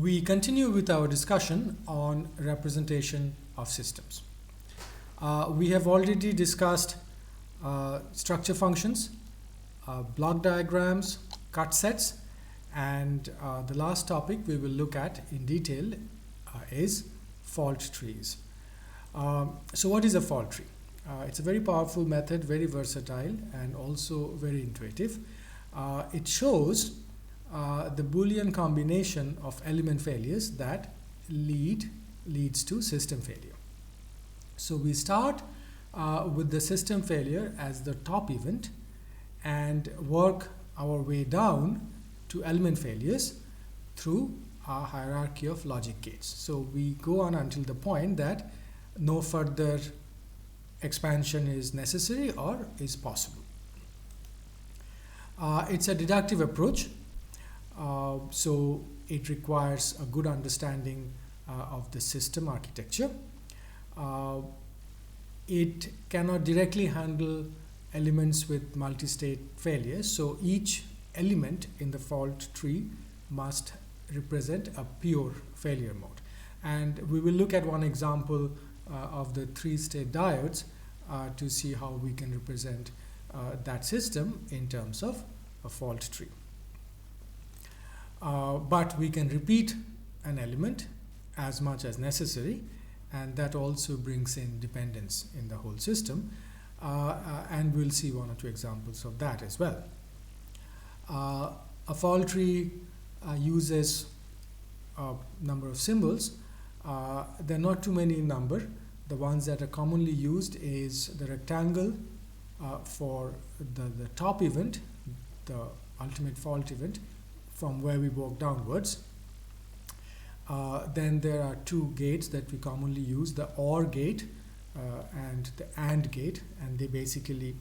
We continue with our discussion on representation of systems. We have already discussed structure functions, block diagrams, cut sets, and the last topic we will look at in detail is fault trees. So what is a fault tree? It's a very powerful method, very versatile, and also very intuitive. It shows the Boolean combination of element failures that leads to system failure. So we start with the system failure as the top event and work our way down to element failures through a hierarchy of logic gates. So we go on until the point that no further expansion is necessary or is possible. It's a deductive approach. So it requires a good understanding of the system architecture. It cannot directly handle elements with multi-state failures. So each element in the fault tree must represent a pure failure mode. And we will look at one example of the three-state diodes to see how we can represent that system in terms of a fault tree. But we can repeat an element as much as necessary, and that also brings in dependence in the whole system, and we'll see one or two examples of that as well. A fault tree uses a number of symbols. There are not too many in number. The ones that are commonly used is the rectangle for the top event, the ultimate fault event, from where we work downwards. Then there are two gates that we commonly use, the OR gate and the AND gate, and they basically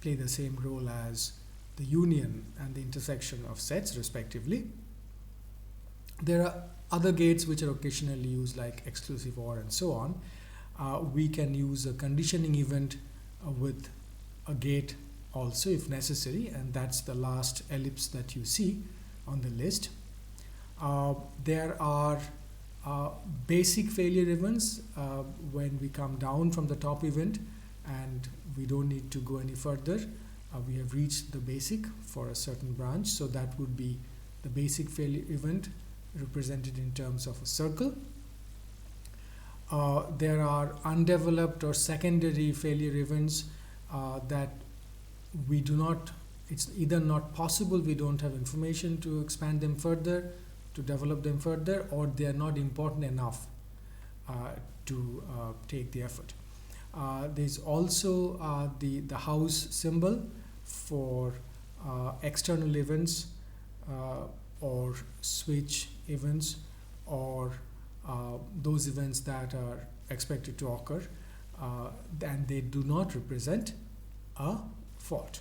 play the same role as the union and the intersection of sets respectively. There are other gates which are occasionally used, like exclusive OR and so on. We can use a conditioning event with a gate also if necessary, and that's the last ellipse that you see on the list. There are basic failure events when we come down from the top event and we don't need to go any further. We have reached the basic for a certain branch, so that would be the basic failure event represented in terms of a circle. There are undeveloped or secondary failure events that we do not, it's either not possible, we don't have information to expand them further, to develop them further, or they are not important enough to take the effort. There's also the house symbol for external events or switch events, or those events that are expected to occur and they do not represent a fault.